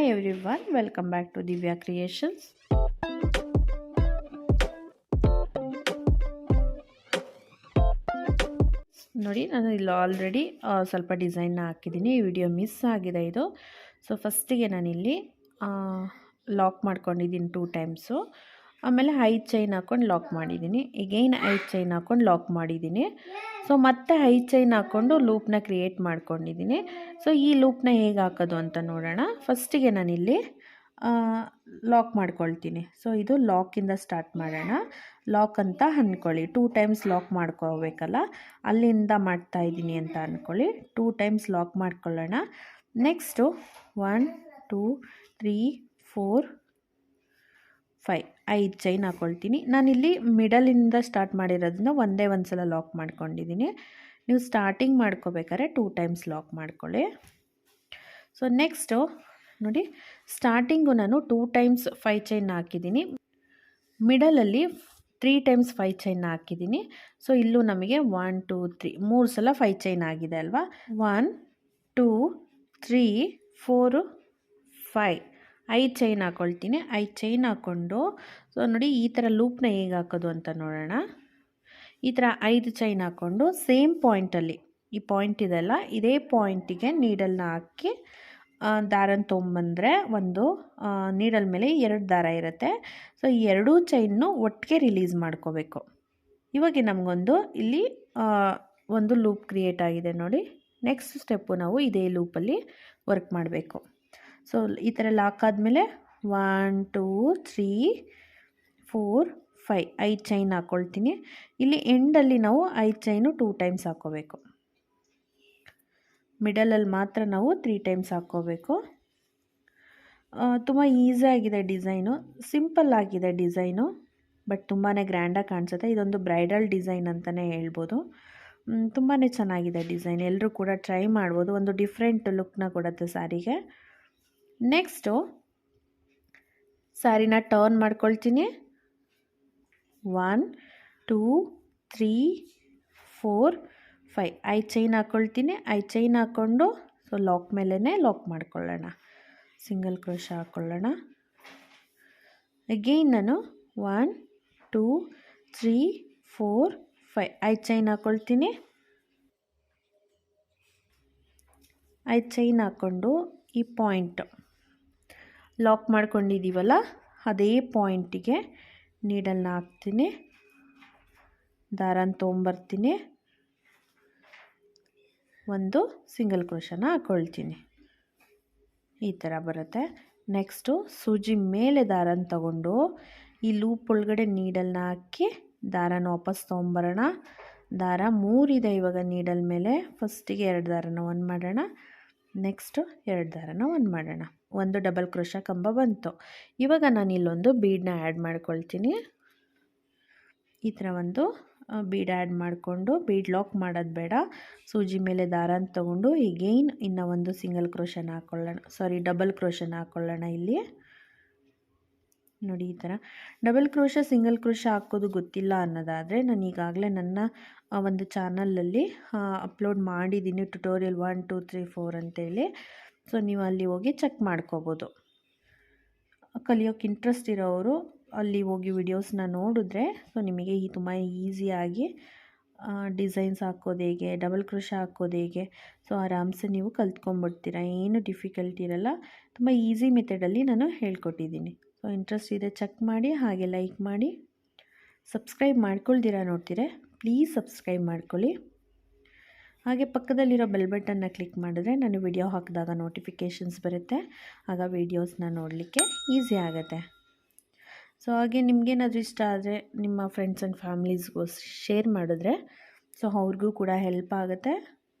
Hi everyone, welcome back to Divya Creations. ನೋಡಿ ನಾನು ಇಲ್ಲಿ ಆಲ್ರೆಡಿ ಸ್ವಲ್ಪ ಡಿಸೈನ್ನ ಹಾಕಿದ್ದೀನಿ. ಈ ವಿಡಿಯೋ ಮಿಸ್ ಆಗಿದೆ ಇದು. ಸೊ ಫಸ್ಟಿಗೆ ನಾನಿಲ್ಲಿ ಲಾಕ್ ಮಾಡ್ಕೊಂಡಿದ್ದೀನಿ 2 ಟೈಮ್ಸು. ಆಮೇಲೆ 5 ಚೈನ್ ಹಾಕ್ಕೊಂಡು ಲಾಕ್ ಮಾಡಿದ್ದೀನಿ. ಈಗೇನು 5 ಚೈನ್ ಹಾಕ್ಕೊಂಡು ಲಾಕ್ ಮಾಡಿದ್ದೀನಿ. ಸೊ ಮತ್ತೆ 5 ಚೈನ್ ಹಾಕ್ಕೊಂಡು ಲೂಪ್ನ ಕ್ರಿಯೇಟ್ ಮಾಡ್ಕೊಂಡಿದ್ದೀನಿ. ಸೊ ಈ ಲೂಪ್ನ ಹೇಗೆ ಹಾಕೋದು ಅಂತ ನೋಡೋಣ. ಫಸ್ಟಿಗೆ ನಾನಿಲ್ಲಿ ಲಾಕ್ ಮಾಡ್ಕೊಳ್ತೀನಿ. ಸೊ ಇದು ಲಾಕಿಂದ ಸ್ಟಾರ್ಟ್ ಮಾಡೋಣ. ಲಾಕ್ ಅಂತ ಅಂದ್ಕೊಳ್ಳಿ. 2 ಟೈಮ್ಸ್ ಲಾಕ್ ಮಾಡ್ಕೋಬೇಕಲ್ಲ, ಅಲ್ಲಿಂದ ಮಾಡ್ತಾ ಇದ್ದೀನಿ ಅಂತ ಅಂದ್ಕೊಳ್ಳಿ. 2 ಟೈಮ್ಸ್ ಲಾಕ್ ಮಾಡ್ಕೊಳ್ಳೋಣ. ನೆಕ್ಸ್ಟು 1 2 3 4 5 5 ಚೈನ್ ಹಾಕ್ಕೊಳ್ತೀನಿ. ನಾನಿಲ್ಲಿ ಮಿಡಲಿಂದ ಸ್ಟಾರ್ಟ್ ಮಾಡಿರೋದ್ರಿಂದ ಒಂದೇ ಒಂದು ಸಲ ಲಾಕ್ ಮಾಡ್ಕೊಂಡಿದ್ದೀನಿ. ನೀವು ಸ್ಟಾರ್ಟಿಂಗ್ ಮಾಡ್ಕೋಬೇಕಾದ್ರೆ 2 ಟೈಮ್ಸ್ ಲಾಕ್ ಮಾಡ್ಕೊಳ್ಳಿ. ಸೊ ನೆಕ್ಸ್ಟು ನೋಡಿ, ಸ್ಟಾರ್ಟಿಂಗು ನಾನು 2 ಟೈಮ್ಸ್ 5 ಚೈನ್ ಹಾಕಿದ್ದೀನಿ. ಮಿಡಲಲ್ಲಿ 3 ಟೈಮ್ಸ್ 5 ಚೈನ್ ಹಾಕಿದ್ದೀನಿ. ಸೊ ಇಲ್ಲೂ ನಮಗೆ 1 2 3 3 ಸಲ 5 ಚೈನ್ ಆಗಿದೆ ಅಲ್ವಾ. 1 2 3 4 5 5 ಚೈನ್ ಹಾಕ್ಕೊಳ್ತೀನಿ. 5 ಚೈನ್ ಹಾಕ್ಕೊಂಡು ಸೊ ನೋಡಿ ಈ ಥರ ಲೂಪ್ನ ಹೇಗೆ ಹಾಕೋದು ಅಂತ ನೋಡೋಣ. ಈ ಥರ 5 ಚೈನ್ ಹಾಕ್ಕೊಂಡು ಸೇಮ್ ಪಾಯಿಂಟಲ್ಲಿ, ಈ ಪಾಯಿಂಟ್ ಇದೆಲ್ಲ, ಇದೇ ಪಾಯಿಂಟಿಗೆ ನೀಡಲ್ನ ಹಾಕಿ ದಾರನ ತೊಗೊಂಬಂದರೆ ಒಂದು ನೀಡಲ್ ಮೇಲೆ 2 ದಾರ ಇರುತ್ತೆ. ಸೊ ಈ 2 ಚೈನ್ನು ಒಟ್ಟಿಗೆ ರಿಲೀಸ್ ಮಾಡ್ಕೋಬೇಕು. ಇವಾಗ ನಮಗೊಂದು ಇಲ್ಲಿ ಒಂದು ಲೂಪ್ ಕ್ರಿಯೇಟ್ ಆಗಿದೆ ನೋಡಿ. ನೆಕ್ಸ್ಟ್ ಸ್ಟೆಪ್ಪು ನಾವು ಇದೇ ಲೂಪಲ್ಲಿ ವರ್ಕ್ ಮಾಡಬೇಕು. ಸೊ ಈ ಥರ ಲಾಕ್ ಆದಮೇಲೆ 1 2 3 4 5 5 ಚೈನ್ ಹಾಕ್ಕೊಳ್ತೀನಿ. ಇಲ್ಲಿ ಎಂಡಲ್ಲಿ ನಾವು 5 ಚೈನು 2 ಟೈಮ್ಸ್ ಹಾಕ್ಕೋಬೇಕು. ಮಿಡಲಲ್ಲಿ ಮಾತ್ರ ನಾವು 3 ಟೈಮ್ಸ್ ಹಾಕ್ಕೋಬೇಕು. ತುಂಬ ಈಸಿಯಾಗಿದೆ ಡಿಸೈನು, ಸಿಂಪಲ್ ಆಗಿದೆ ಡಿಸೈನು, ಬಟ್ ತುಂಬಾ ಗ್ರ್ಯಾಂಡಾಗಿ ಕಾಣಿಸುತ್ತೆ. ಇದೊಂದು ಬ್ರೈಡಲ್ ಡಿಸೈನ್ ಅಂತಲೇ ಹೇಳ್ಬೋದು. ತುಂಬಾ ಚೆನ್ನಾಗಿದೆ ಡಿಸೈನ್. ಎಲ್ಲರೂ ಕೂಡ ಟ್ರೈ ಮಾಡ್ಬೋದು. ಒಂದು ಡಿಫ್ರೆಂಟ್ ಲುಕ್ನ ಕೊಡುತ್ತೆ ಸ್ಯಾರಿಗೆ. ನೆಕ್ಸ್ಟು ಸ್ಯಾರಿನ ಟರ್ನ್ ಮಾಡ್ಕೊಳ್ತೀನಿ. 1 2 3 4 5 5 ಚೈನ್ ಹಾಕ್ಕೊಳ್ತೀನಿ. 5 ಚೈನ್ ಹಾಕ್ಕೊಂಡು ಸೊ ಲಾಕ್ ಮೇಲೇ ಲಾಕ್ ಮಾಡ್ಕೊಳ್ಳೋಣ. ಸಿಂಗಲ್ ಕ್ರೋಶ ಹಾಕ್ಕೊಳ್ಳೋಣ. ಅಗೈನ್ ನಾನು 1 2 3 4 5 5 ಚೈನ್ ಹಾಕ್ಕೊಳ್ತೀನಿ. 5 ಚೈನ್ ಹಾಕ್ಕೊಂಡು ಈ ಪಾಯಿಂಟ್ ಲಾಕ್ ಮಾಡ್ಕೊಂಡಿದ್ದೀವಲ್ಲ, ಅದೇ ಪಾಯಿಂಟಿಗೆ ನೀಡಲ್ನ ಹಾಕ್ತೀನಿ. ದಾರನ ತೊಗೊಂಬರ್ತೀನಿ. ಒಂದು ಸಿಂಗಲ್ ಕ್ರೋಶನ ಹಾಕ್ಕೊಳ್ತೀನಿ. ಈ ಥರ ಬರುತ್ತೆ. ನೆಕ್ಸ್ಟು ಸೂಜಿ ಮೇಲೆ ದಾರನ ತಗೊಂಡು ಈ ಲೂಪ್ ಒಳಗಡೆ ನೀಡಲ್ನ ಹಾಕಿ ದಾರನ ವಾಪಸ್ ತೊಗೊಂಬರೋಣ. ದಾರ 3 ಇದೆ ಇವಾಗ ನೀಡಲ್ ಮೇಲೆ. ಫಸ್ಟಿಗೆ 2 ದಾರನ 1 ಮಾಡೋಣ. ನೆಕ್ಸ್ಟು 2 ದಾರನ 1 ಮಾಡೋಣ. ಒಂದು ಡಬಲ್ ಕ್ರೋಶ ಕಂಬ ಬಂತು. ಇವಾಗ ನಾನು ಇಲ್ಲೊಂದು ಬೀಡನ್ನ ಆ್ಯಡ್ ಮಾಡ್ಕೊಳ್ತೀನಿ. ಈ ಥರ ಒಂದು ಬೀಡ್ ಆ್ಯಡ್ ಮಾಡಿಕೊಂಡು, ಬೀಡ್ ಲಾಕ್ ಮಾಡೋದು ಬೇಡ, ಸೂಜಿ ಮೇಲೆ ದಾರನ ತೊಗೊಂಡು ಈಗೇನ್ ಇನ್ನೂ ಒಂದು ಸಿಂಗಲ್ ಕ್ರೋಶನ ಹಾಕ್ಕೊಳ್ಳೋಣ, ಡಬಲ್ ಕ್ರೋಶನ ಹಾಕ್ಕೊಳ್ಳೋಣ. ಇಲ್ಲಿ ನೋಡಿ ಈ ಥರ ಡಬಲ್ ಕ್ರೋಶ ಸಿಂಗಲ್ ಕ್ರೋಶ ಹಾಕೋದು ಗೊತ್ತಿಲ್ಲ ಅನ್ನೋದಾದರೆ ನಾನು ಈಗಾಗಲೇ ನನ್ನ ಒಂದು ಚಾನಲಲ್ಲಿ ಅಪ್ಲೋಡ್ ಮಾಡಿದ್ದೀನಿ ಟ್ಯುಟೋರಿಯಲ್ 1 2 3 4 ಅಂತೇಳಿ. ಸೊ ನೀವು ಅಲ್ಲಿ ಹೋಗಿ ಚೆಕ್ ಮಾಡ್ಕೋಬೋದು. ಕಲಿಯೋಕ್ಕೆ ಇಂಟ್ರೆಸ್ಟ್ ಇರೋರು ಅಲ್ಲಿ ಹೋಗಿ ವಿಡಿಯೋಸ್ನ ನೋಡಿದ್ರೆ ಸೊ ನಿಮಗೆ ತುಂಬ ಈಸಿಯಾಗಿ ಡಿಸೈನ್ಸ್ ಹಾಕೋದು ಹೇಗೆ, ಡಬಲ್ ಕ್ರೋಶ ಹಾಕೋದು ಹೇಗೆ, ಸೊ ಆರಾಮ್ಸೆ ನೀವು ಕಲ್ತ್ಕೊಂಡ್ಬಿಡ್ತೀರ. ಏನು ಡಿಫಿಕಲ್ಟಿ ಇರಲ್ಲ. ತುಂಬ ಈಸಿ ಮೆಥಡಲ್ಲಿ ನಾನು ಹೇಳ್ಕೊಟ್ಟಿದ್ದೀನಿ. ಸೊ ಇಂಟ್ರೆಸ್ಟ್ ಇದೆ ಚೆಕ್ ಮಾಡಿ. ಹಾಗೆ ಲೈಕ್ ಮಾಡಿ. ಸಬ್ಸ್ಕ್ರೈಬ್ ಮಾಡ್ಕೊಳ್ದಿರ ನೋಡ್ತೀರಾ, ಪ್ಲೀಸ್ ಸಬ್ಸ್ಕ್ರೈಬ್ ಮಾಡ್ಕೊಳ್ಳಿ. ಹಾಗೆ ಪಕ್ಕದಲ್ಲಿರೋ ಬೆಲ್ ಬಟನ್ನ ಕ್ಲಿಕ್ ಮಾಡಿದ್ರೆ ನಾನು ವಿಡಿಯೋ ಹಾಕಿದಾಗ ನೋಟಿಫಿಕೇಷನ್ಸ್ ಬರುತ್ತೆ. ಆಗ ವೀಡಿಯೋಸ್ನ ನೋಡಲಿಕ್ಕೆ ಈಸಿ ಆಗುತ್ತೆ. ಸೊ ಹಾಗೆ ನಿಮಗೇನಾದರೂ ಇಷ್ಟ ಆದರೆ ನಿಮ್ಮ ಫ್ರೆಂಡ್ಸ್ ಆ್ಯಂಡ್ ಫ್ಯಾಮಿಲೀಸ್ಗೂ ಶೇರ್ ಮಾಡಿದ್ರೆ ಸೊ ಅವ್ರಿಗೂ ಕೂಡ ಹೆಲ್ಪ್ ಆಗುತ್ತೆ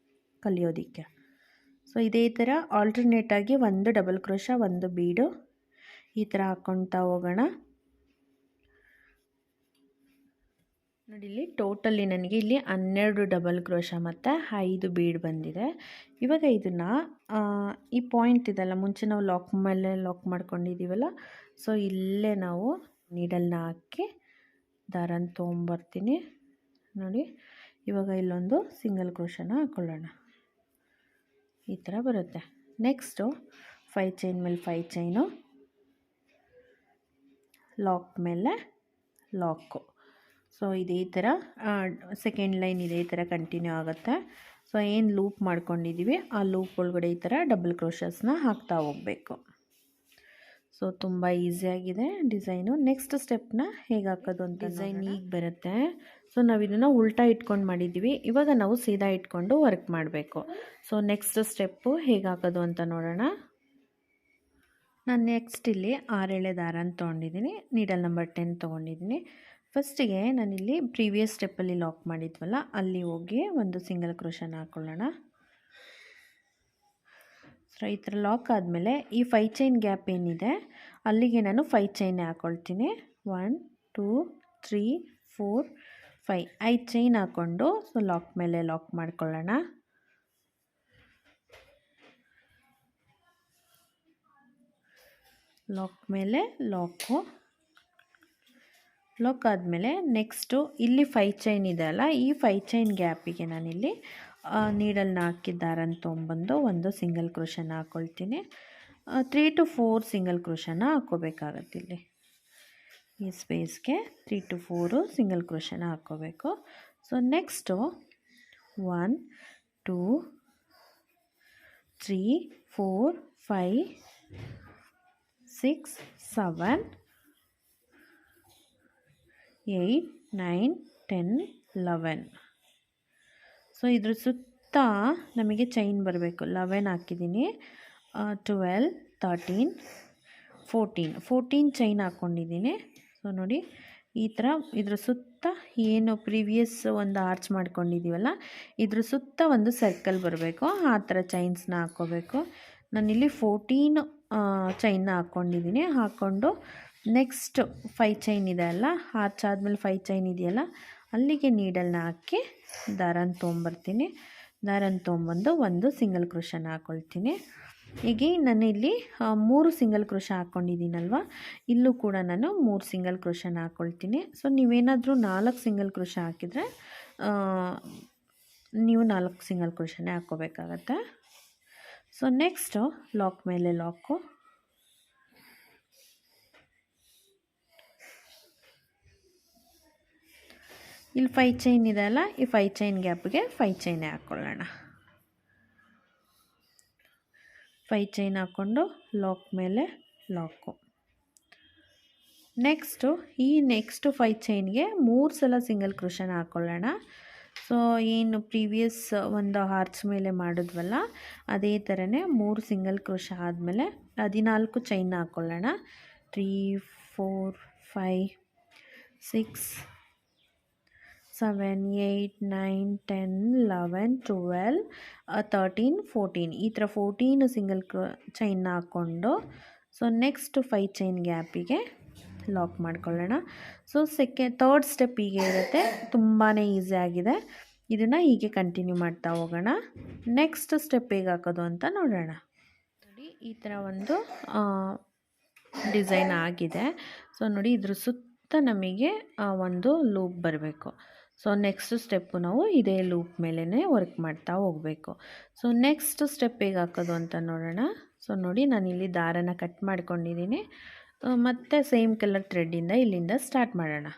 ಕಲಿಯೋದಕ್ಕೆ. ಸೊ ಇದೇ ಥರ ಆಲ್ಟರ್ನೇಟಾಗಿ ಒಂದು ಡಬಲ್ ಕ್ರೋಶ, ಒಂದು ಬೀಡು ಈ ಥರ ಹಾಕ್ಕೊಳ್ತಾ ಹೋಗೋಣ. ನೋಡಿ ಇಲ್ಲಿ ಟೋಟಲಿ ನನಗೆ ಇಲ್ಲಿ 12 ಡಬಲ್ ಕ್ರೋಶ ಮತ್ತು 5 ಬೀಡ್ ಬಂದಿದೆ. ಇವಾಗ ಇದನ್ನು ಈ ಪಾಯಿಂಟ್ ಇದೆಲ್ಲ ಮುಂಚೆ ನಾವು ಲಾಕ್ ಮೇಲೆ ಲಾಕ್ ಮಾಡ್ಕೊಂಡಿದ್ದೀವಲ್ಲ, ಸೊ ಇಲ್ಲೇ ನಾವು ನೀಡಲ್ನ ಹಾಕಿ ದಾರನ ತೊಗೊಂಬರ್ತೀನಿ. ನೋಡಿ ಇವಾಗ ಇಲ್ಲೊಂದು ಸಿಂಗಲ್ ಕ್ರೋಶನ ಹಾಕ್ಕೊಳ್ಳೋಣ. ಈ ಥರ ಬರುತ್ತೆ. ನೆಕ್ಸ್ಟು 5 ಚೈನ್ ಮೇಲೆ 5 ಚೈನು, ಲಾಕ್ ಮೇಲೆ ಲಾಕು. ಸೊ ಇದೇ ಥರ ಸೆಕೆಂಡ್ ಲೈನ್ ಇದೇ ಥರ ಕಂಟಿನ್ಯೂ ಆಗುತ್ತೆ. ಸೊ ಏನು ಲೂಪ್ ಮಾಡ್ಕೊಂಡಿದ್ದೀವಿ ಆ ಲೂಪ್ ಒಳಗಡೆ ಈ ಥರ ಡಬಲ್ ಕ್ರೋಶಸ್ನ ಹಾಕ್ತಾ ಹೋಗಬೇಕು. ಸೊ ತುಂಬ ಈಸಿಯಾಗಿದೆ ಡಿಸೈನು. ನೆಕ್ಸ್ಟ್ ಸ್ಟೆಪ್ನ ಹೇಗೆ ಹಾಕೋದು ಅಂತ ಡಿಸೈನ್ ಈಗ ಬರುತ್ತೆ. ಸೊ ನಾವು ಇದನ್ನು ಉಲ್ಟಾ ಇಟ್ಕೊಂಡು ಮಾಡಿದ್ದೀವಿ, ಇವಾಗ ನಾವು ಸೀದಾ ಇಟ್ಕೊಂಡು ವರ್ಕ್ ಮಾಡಬೇಕು. ಸೊ ನೆಕ್ಸ್ಟ್ ಸ್ಟೆಪ್ಪು ಹೇಗೆ ಹಾಕೋದು ಅಂತ ನೋಡೋಣ. ನಾನು ನೆಕ್ಸ್ಟ್ ಇಲ್ಲಿ 6 ಎಳೆ ದಾರನ ತೊಗೊಂಡಿದ್ದೀನಿ, ನೀಡಲ್ ನಂಬರ್ 10 ತೊಗೊಂಡಿದ್ದೀನಿ. ಫಸ್ಟಿಗೆ ನಾನಿಲ್ಲಿ ಪ್ರೀವಿಯಸ್ ಸ್ಟೆಪ್ಪಲ್ಲಿ ಲಾಕ್ ಮಾಡಿದ್ವಲ್ಲ ಅಲ್ಲಿ ಹೋಗಿ ಒಂದು ಸಿಂಗಲ್ ಕ್ರೋಶನ ಹಾಕ್ಕೊಳ್ಳೋಣ. ಸೊ ಈ ಥರ ಲಾಕ್ ಆದಮೇಲೆ ಈ 5 ಚೈನ್ ಗ್ಯಾಪ್ ಏನಿದೆ ಅಲ್ಲಿಗೆ ನಾನು 5 ಚೈನ್ ಹಾಕ್ಕೊಳ್ತೀನಿ. 1 2 3 4 5 5 ಚೈನ್ ಹಾಕ್ಕೊಂಡು ಸೊ ಲಾಕ್ ಮೇಲೆ ಲಾಕ್ ಮಾಡ್ಕೊಳ್ಳೋಣ. ಲಾಕ್ ಮೇಲೆ ಲಾಕು. ಲಾಕ್ ಆದಮೇಲೆ ನೆಕ್ಸ್ಟು ಇಲ್ಲಿ 5 ಚೈನ್ ಇದೆ ಅಲ್ಲ, ಈ 5 ಚೈನ್ ಗ್ಯಾಪಿಗೆ ನಾನಿಲ್ಲಿ ನೀಡಲ್ನ ಹಾಕಿದ್ದಾರನ್ನು ತೊಗೊಂಬಂದು ಒಂದು ಸಿಂಗಲ್ ಕ್ರೋಶನ ಹಾಕ್ಕೊಳ್ತೀನಿ. 3 to 4 ಸಿಂಗಲ್ ಕ್ರೋಶನ ಹಾಕ್ಕೋಬೇಕಾಗತ್ತೆ. ಇಲ್ಲಿ ಈ ಸ್ಪೇಸ್ಗೆ 3 to 4 ಸಿಂಗಲ್ ಕ್ರೋಶನ ಹಾಕ್ಕೋಬೇಕು. So next 1 2 3 4 5 6 7 8 9 10 11. ಸೊ ಇದ್ರ ಸುತ್ತ ನಮಗೆ ಚೈನ್ ಬರಬೇಕು. 11 ಹಾಕಿದ್ದೀನಿ, 12 13 14 ಚೈನ್ ಹಾಕ್ಕೊಂಡಿದ್ದೀನಿ. ಸೊ ನೋಡಿ ಈ ಥರ ಇದ್ರ ಸುತ್ತ ಏನು ಪ್ರೀವಿಯಸ್ ಒಂದು ಆರ್ಚ್ ಮಾಡ್ಕೊಂಡಿದ್ದೀವಲ್ಲ ಇದ್ರ ಸುತ್ತ ಒಂದು ಸರ್ಕಲ್ ಬರಬೇಕು, ಆ ಥರ ಚೈನ್ಸ್ನ ಹಾಕ್ಕೋಬೇಕು. ನಾನಿಲ್ಲಿ 14 ಚೈನ್ನ ಹಾಕ್ಕೊಂಡಿದ್ದೀನಿ. ಹಾಕ್ಕೊಂಡು ನೆಕ್ಸ್ಟ್ 5 ಚೈನ್ ಇದೆ ಅಲ್ಲ, ಆರ್ಚ್ ಆದಮೇಲೆ 5 ಚೈನ್ ಇದೆಯಲ್ಲ ಅಲ್ಲಿಗೆ ನೀಡಲ್ನ ಹಾಕಿ ದಾರನ ತೊಗೊಂಬರ್ತೀನಿ. ದಾರನ ತೊಗೊಂಬಂದು ಒಂದು ಸಿಂಗಲ್ ಕ್ರೋಶನ ಹಾಕ್ಕೊಳ್ತೀನಿ. ಹೀಗೆ ನಾನು ಇಲ್ಲಿ 3 ಸಿಂಗಲ್ ಕ್ರೋಶ ಹಾಕ್ಕೊಂಡಿದ್ದೀನಲ್ವ, ಇಲ್ಲೂ ಕೂಡ ನಾನು 3 ಸಿಂಗಲ್ ಕ್ರೋಶನ ಹಾಕ್ಕೊಳ್ತೀನಿ. ಸೊ ನೀವೇನಾದರೂ 4 ಸಿಂಗಲ್ ಕ್ರೋಶ ಹಾಕಿದರೆ ನೀವು 4 ಸಿಂಗಲ್ ಕ್ರೋಶನೇ ಹಾಕ್ಕೋಬೇಕಾಗತ್ತೆ. ಸೊ ನೆಕ್ಸ್ಟು ಲಾಕ್ ಮೇಲೆ ಲಾಕು. ಇಲ್ಲಿ 5 ಚೈನ್ ಇದೆ ಅಲ್ಲ, ಈ 5 ಚೈನ್ ಗ್ಯಾಪ್ಗೆ 5 ಚೈನೇ ಹಾಕ್ಕೊಳ್ಳೋಣ. 5 ಚೈನ್ ಹಾಕ್ಕೊಂಡು ಲಾಕ್ ಮೇಲೆ ಲಾಕು. ನೆಕ್ಸ್ಟು ಈ ನೆಕ್ಸ್ಟು 5 ಚೈನ್ಗೆ 3 ಸಲ ಸಿಂಗಲ್ ಕ್ರೋಶನ ಹಾಕ್ಕೊಳ್ಳೋಣ. ಸೊ ಏನು ಪ್ರೀವಿಯಸ್ ಒಂದು ಆರ್ಚ್ ಮೇಲೆ ಮಾಡಿದ್ವಲ್ಲ ಅದೇ ಥರನೇ 3 ಸಿಂಗಲ್ ಕ್ರೋಶ ಆದಮೇಲೆ 14 ಚೈನ್ ಹಾಕ್ಕೊಳ್ಳೋಣ. 3 4 5 6 7 8 9 10 11 12 13 14 ಈ ಥರ 14 ಸಿಂಗಲ್ ಚೈನ್ನ ಹಾಕ್ಕೊಂಡು ಸೊ ನೆಕ್ಸ್ಟ್ 5 ಚೈನ್ ಗ್ಯಾಪಿಗೆ ಲಾಕ್ ಮಾಡ್ಕೊಳ್ಳೋಣ. ಸೊ ಥರ್ಡ್ ಸ್ಟೆಪ್ ಹೀಗೆ ಇರುತ್ತೆ, ತುಂಬಾ ಈಸಿ ಆಗಿದೆ. ಇದನ್ನು ಹೀಗೆ ಕಂಟಿನ್ಯೂ ಮಾಡ್ತಾ ಹೋಗೋಣ. ನೆಕ್ಸ್ಟ್ ಸ್ಟೆಪ್ ಹೇಗೆ ಹಾಕೋದು ಅಂತ ನೋಡೋಣ. ನೋಡಿ ಈ ಥರ ಒಂದು ಡಿಸೈನ್ ಆಗಿದೆ. ಸೊ ನೋಡಿ ಇದ್ರ ಸುತ್ತ ನಮಗೆ ಒಂದು ಲೂಪ್ ಬರಬೇಕು. ಸೊ ನೆಕ್ಸ್ಟ್ ಸ್ಟೆಪ್ಪು ನಾವು ಇದೇ ಲೂಪ್ ಮೇಲೇ ವರ್ಕ್ ಮಾಡ್ತಾ ಹೋಗಬೇಕು. ಸೊ ನೆಕ್ಸ್ಟ್ ಸ್ಟೆಪ್ ಹೇಗೆ ಹಾಕೋದು ಅಂತ ನೋಡೋಣ. ಸೊ ನೋಡಿ ನಾನಿಲ್ಲಿ ದಾರನ ಕಟ್ ಮಾಡ್ಕೊಂಡಿದ್ದೀನಿ. ಮತ್ತು ಸೇಮ್ ಕಲರ್ ಥ್ರೆಡ್ಡಿಂದ ಇಲ್ಲಿಂದ ಸ್ಟಾರ್ಟ್ ಮಾಡೋಣ.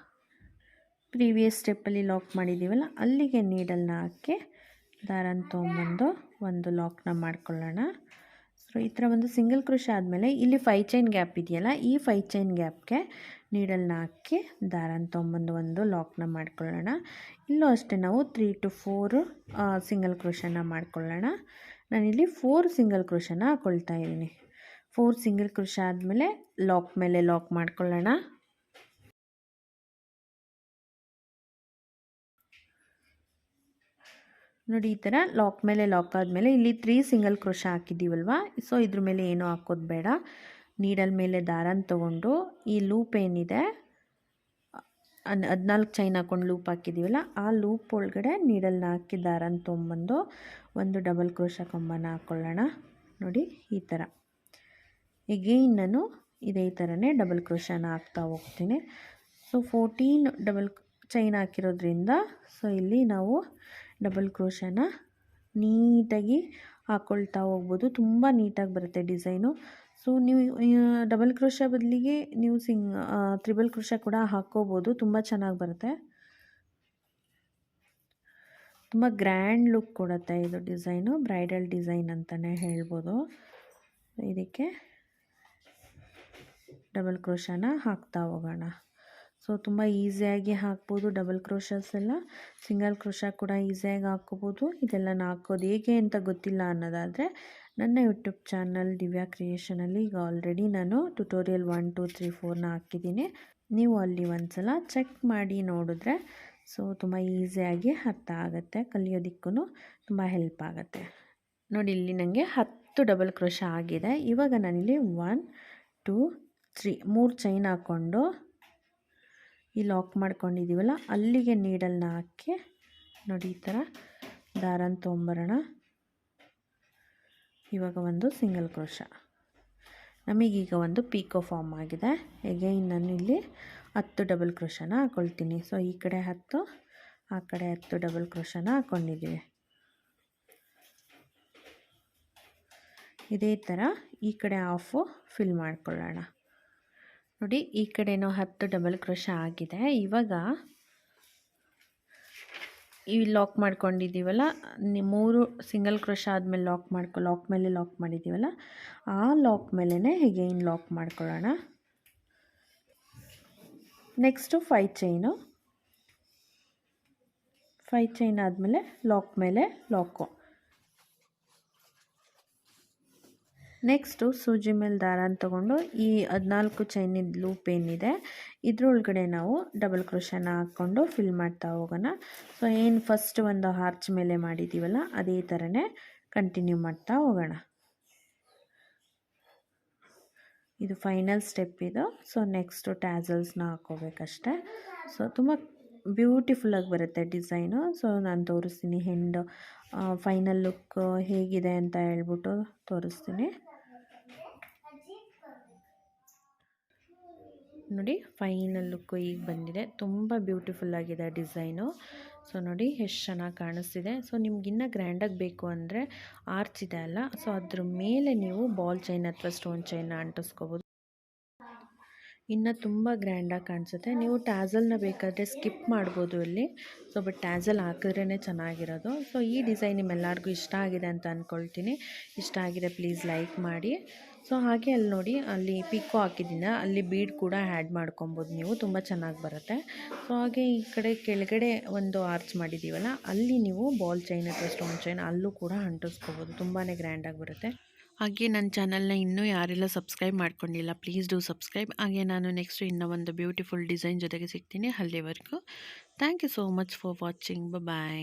ಪ್ರೀವಿಯಸ್ ಸ್ಟೆಪ್ಪಲ್ಲಿ ಲಾಕ್ ಮಾಡಿದ್ದೀವಲ್ಲ ಅಲ್ಲಿಗೆ ನೀಡಲ್ನ ಹಾಕಿ ದಾರನ ತೊಗೊಂಬಂದು ಒಂದು ಲಾಕ್ನ ಮಾಡ್ಕೊಳ್ಳೋಣ. ಸೊ ಈ ಥರ ಒಂದು ಸಿಂಗಲ್ ಕ್ರೋಶ ಆದಮೇಲೆ ಇಲ್ಲಿ 5 ಚೈನ್ ಗ್ಯಾಪ್ ಇದೆಯಲ್ಲ, ಈ 5 ಚೈನ್ ಗ್ಯಾಪ್ಗೆ ನೀಡಲ್ನ ಹಾಕಿ ದಾರನ ತೊಗೊಂಬಂದು ಒಂದು ಲಾಕ್ನ ಮಾಡ್ಕೊಳ್ಳೋಣ. ಇಲ್ಲೂ ಅಷ್ಟೇ ನಾವು 3 to 4 ಸಿಂಗಲ್ ಕ್ರೋಶನ ಮಾಡ್ಕೊಳ್ಳೋಣ. ನಾನಿಲ್ಲಿ 4 ಸಿಂಗಲ್ ಕ್ರೋಶನ ಹಾಕ್ಕೊಳ್ತಾ ಇದ್ದೀನಿ. 4 ಸಿಂಗಲ್ ಕ್ರೋಶ ಆದಮೇಲೆ ಲಾಕ್ ಮೇಲೆ ಲಾಕ್ ಮಾಡ್ಕೊಳ್ಳೋಣ. ನೋಡಿ ಈ ಥರ ಲಾಕ್ ಮೇಲೆ ಲಾಕ್ ಆದಮೇಲೆ ಇಲ್ಲಿ 3 ಸಿಂಗಲ್ ಕ್ರೋಶ ಹಾಕಿದ್ದೀವಲ್ವ, ಸೊ ಇದ್ರ ಮೇಲೆ ಏನೂ ಹಾಕೋದು ಬೇಡ. ನೀಡಲ್ ಮೇಲೆ ದಾರನ ತೊಗೊಂಡು ಈ ಲೂಪ್ ಏನಿದೆ 14 ಚೈನ್ ಹಾಕ್ಕೊಂಡು ಲೂಪ್ ಹಾಕಿದ್ದೀವಲ್ಲ ಆ ಲೂಪ್ ಒಳಗಡೆ ನೀಡಲ್ನ ಹಾಕಿ ದಾರನ ತೊಗೊಂಬಂದು ಒಂದು ಡಬಲ್ ಕ್ರೋಶ ಕೊಂಬನ ಹಾಕ್ಕೊಳ್ಳೋಣ. ನೋಡಿ ಈ ಥರ ಎಗೈನ್ ನಾನು ಇದೇ ಥರನೇ ಡಬಲ್ ಕ್ರೋಶನ ಹಾಕ್ತಾ ಹೋಗ್ತೀನಿ. ಸೊ 14 ಡಬಲ್ ಚೈನ್ ಹಾಕಿರೋದ್ರಿಂದ ಸೊ ಇಲ್ಲಿ ನಾವು ಡಬಲ್ ಕ್ರೋಶನ ನೀಟಾಗಿ ಹಾಕ್ಕೊಳ್ತಾ ಹೋಗ್ಬೋದು. ತುಂಬ ನೀಟಾಗಿ ಬರುತ್ತೆ ಡಿಸೈನು. ಸೊ ನೀವು ಡಬಲ್ ಕ್ರೋಶ ಬದಲಿಗೆ ನೀವು ತ್ರಿಬಲ್ ಕ್ರೋಶ ಕೂಡ ಹಾಕ್ಕೋಬೋದು, ತುಂಬ ಚೆನ್ನಾಗಿ ಬರುತ್ತೆ. ತುಂಬ ಗ್ರ್ಯಾಂಡ್ ಲುಕ್ ಕೊಡುತ್ತೆ ಇದು ಡಿಸೈನು, ಬ್ರೈಡಲ್ ಡಿಸೈನ್ ಅಂತಲೇ ಹೇಳ್ಬೋದು. ಇದಕ್ಕೆ ಡಬಲ್ ಕ್ರೋಶನ ಹಾಕ್ತಾ ಹೋಗೋಣ. ಸೊ ತುಂಬ ಈಸಿಯಾಗಿ ಹಾಕ್ಬೋದು ಡಬಲ್ ಕ್ರೋಶಸ್ ಎಲ್ಲ. ಸಿಂಗಲ್ ಕ್ರೋಶ ಕೂಡ ಈಸಿಯಾಗಿ ಹಾಕ್ಕೋಬೋದು. ಇದೆಲ್ಲ ಹಾಕೋದು ಹೇಗೆ ಅಂತ ಗೊತ್ತಿಲ್ಲ ಅನ್ನೋದಾದರೆ ನನ್ನ ಯೂಟ್ಯೂಬ್ ಚಾನಲ್ ದಿವ್ಯಾ ಕ್ರಿಯೇಷನಲ್ಲಿ ಈಗ ಆಲ್ರೆಡಿ ನಾನು ಟ್ಯುಟೋರಿಯಲ್ 1 2 3 4ನ ಹಾಕಿದ್ದೀನಿ. ನೀವು ಅಲ್ಲಿ ಒಂದು ಸಲ ಚೆಕ್ ಮಾಡಿ ನೋಡಿದ್ರೆ ಸೊ ತುಂಬ ಈಸಿಯಾಗಿ ಅರ್ಥ ಆಗುತ್ತೆ, ಕಲಿಯೋದಕ್ಕೂ ತುಂಬ ಹೆಲ್ಪ್ ಆಗುತ್ತೆ. ನೋಡಿ ಇಲ್ಲಿ ನನಗೆ 10 ಡಬಲ್ ಕ್ರೋಶ ಆಗಿದೆ. ಇವಾಗ ನಾನಿಲ್ಲಿ 1 2 3 3 ಚೈನ್ ಹಾಕ್ಕೊಂಡು ಈ ಲಾಕ್ ಮಾಡ್ಕೊಂಡಿದ್ದೀವಲ್ಲ ಅಲ್ಲಿಗೆ ನೀಡಲ್ನ ಹಾಕಿ ನೋಡಿ ಈ ಥರ ದಾರನ ತೊಗೊಂಬರೋಣ. ಇವಾಗ ಒಂದು ಸಿಂಗಲ್ ಕ್ರೋಶ, ನಮಗೀಗ ಒಂದು ಪೀಕೋ ಫಾರ್ಮ್ ಆಗಿದೆ. ಎಗೈನ್ ನಾನು ಇಲ್ಲಿ 10 ಡಬಲ್ ಕ್ರೋಶನ ಹಾಕ್ಕೊಳ್ತೀನಿ. ಸೊ ಈ ಕಡೆ 10 ಆ ಕಡೆ 10 ಡಬಲ್ ಕ್ರೋಶನ ಹಾಕ್ಕೊಂಡಿದ್ದೀವಿ. ಇದೇ ಥರ ಈ ಕಡೆ ಹಾಫು ಫಿಲ್ ಮಾಡ್ಕೊಳ್ಳೋಣ. ನೋಡಿ ಈ ಕಡೆನೂ 10 ಡಬಲ್ ಕ್ರೋಶ ಆಗಿದೆ. ಇವಾಗ ಈ ಲಾಕ್ ಮಾಡ್ಕೊಂಡಿದ್ದೀವಲ್ಲ, 3 ಸಿಂಗಲ್ ಕ್ರೋಶ ಆದಮೇಲೆ ಲಾಕ್ ಮೇಲೆ ಲಾಕ್ ಮಾಡಿದ್ದೀವಲ್ಲ, ಆ ಲಾಕ್ ಮೇಲೇ ಎಗೈನ್ ಲಾಕ್ ಮಾಡ್ಕೊಳ್ಳೋಣ. ನೆಕ್ಸ್ಟು 5 ಚೈನ್ ಆದಮೇಲೆ ಲಾಕ್ ಮೇಲೆ ಲಾಕು. ನೆಕ್ಸ್ಟು ಸೂಜಿ ಮೇಲೆ ದಾರನ ತೊಗೊಂಡು ಈ 14 ಚೈನಿದ್ದು ಲೂಪ್ ಏನಿದೆ ಇದರೊಳಗಡೆ ನಾವು ಡಬಲ್ ಕ್ರೋಶನ ಹಾಕ್ಕೊಂಡು ಫಿಲ್ ಮಾಡ್ತಾ ಹೋಗೋಣ. ಸೊ ಏನು ಫಸ್ಟ್ ಒಂದು ಆರ್ಚ್ ಮೇಲೆ ಮಾಡಿದ್ದೀವಲ್ಲ ಅದೇ ಥರನೇ ಕಂಟಿನ್ಯೂ ಮಾಡ್ತಾ ಹೋಗೋಣ. ಇದು ಫೈನಲ್ ಸ್ಟೆಪ್ ಇದು. ಸೊ ನೆಕ್ಸ್ಟು ಟ್ಯಾಸಲ್ಸ್ನ ಹಾಕ್ಕೋಬೇಕಷ್ಟೆ. ಸೊ ತುಂಬ ಬ್ಯೂಟಿಫುಲ್ಲಾಗಿ ಬರುತ್ತೆ ಡಿಸೈನು. ಸೊ ನಾನು ತೋರಿಸ್ತೀನಿ ಫೈನಲ್ ಲುಕ್ ಹೇಗಿದೆ ಅಂತ ಹೇಳ್ಬಿಟ್ಟು ತೋರಿಸ್ತೀನಿ. ನೋಡಿ ಫೈನಲ್ ಲುಕ್ಕು ಈಗ ಬಂದಿದೆ, ತುಂಬ ಬ್ಯೂಟಿಫುಲ್ಲಾಗಿದೆ ಡಿಸೈನು. ಸೊ ನೋಡಿ ಎಷ್ಟು ಚೆನ್ನಾಗಿ ಕಾಣಿಸ್ತಿದೆ. ಸೊ ನಿಮ್ಗಿನ್ನೂ ಗ್ರ್ಯಾಂಡಾಗಿ ಬೇಕು ಅಂದರೆ ಆರ್ಚ್ ಇದೆ ಅಲ್ಲ, ಸೊ ಅದ್ರ ಮೇಲೆ ನೀವು ಬಾಲ್ ಚೈನ್ ಅಥವಾ ಸ್ಟೋನ್ ಚೈನ್ನ ಅಂಟಿಸ್ಕೋಬೋದು, ಇನ್ನು ತುಂಬ ಗ್ರ್ಯಾಂಡಾಗಿ ಕಾಣಿಸುತ್ತೆ. ನೀವು ಟ್ಯಾಸಲ್ನ ಬೇಕಾದರೆ ಸ್ಕಿಪ್ ಮಾಡ್ಬೋದು ಇಲ್ಲಿ. ಸೊ ಬಟ್ ಟ್ಯಾಸಲ್ ಹಾಕಿದ್ರೇ ಚೆನ್ನಾಗಿರೋದು. ಸೊ ಈ ಡಿಸೈನ್ ನಿಮ್ಮೆಲ್ಲರಿಗೂ ಇಷ್ಟ ಆಗಿದೆ ಅಂತ ಅಂದ್ಕೊಳ್ತೀನಿ. ಇಷ್ಟ ಆಗಿದೆ ಪ್ಲೀಸ್ ಲೈಕ್ ಮಾಡಿ. ಸೊ ಹಾಗೆ ಅಲ್ಲಿ ನೋಡಿ ಅಲ್ಲಿ ಪಿಕೋ ಹಾಕಿದ್ದೀನಿ, ಅಲ್ಲಿ ಬೀಡ್ ಕೂಡ ಆ್ಯಡ್ ಮಾಡ್ಕೊಬೋದು ನೀವು, ತುಂಬ ಚೆನ್ನಾಗಿ ಬರುತ್ತೆ. ಸೊ ಹಾಗೆ ಈ ಕಡೆ ಕೆಳಗಡೆ ಒಂದು ಆರ್ಚ್ ಮಾಡಿದ್ದೀವಲ್ಲ ಅಲ್ಲಿ ನೀವು ಬಾಲ್ ಚೈನ್ ಅಥವಾ ಸ್ಟೋನ್ ಚೈನ್ ಅಲ್ಲೂ ಕೂಡ ಅಂಟಿಸ್ಕೋಬೋದು, ತುಂಬಾ ಗ್ರ್ಯಾಂಡಾಗಿ ಬರುತ್ತೆ. ಹಾಗೆ ನನ್ನ ಚಾನಲ್ನ ಇನ್ನೂ ಯಾರೆಲ್ಲ ಸಬ್ಸ್ಕ್ರೈಬ್ ಮಾಡ್ಕೊಂಡಿಲ್ಲ ಪ್ಲೀಸ್ ಡೂ ಸಬ್ಸ್ಕ್ರೈಬ್. ಹಾಗೆ ನಾನು ನೆಕ್ಸ್ಟ್ ಇನ್ನೂ ಒಂದು ಬ್ಯೂಟಿಫುಲ್ ಡಿಸೈನ್ ಜೊತೆಗೆ ಸಿಗ್ತೀನಿ. ಅಲ್ಲಿವರೆಗೂ thank you so much for watching. Bye.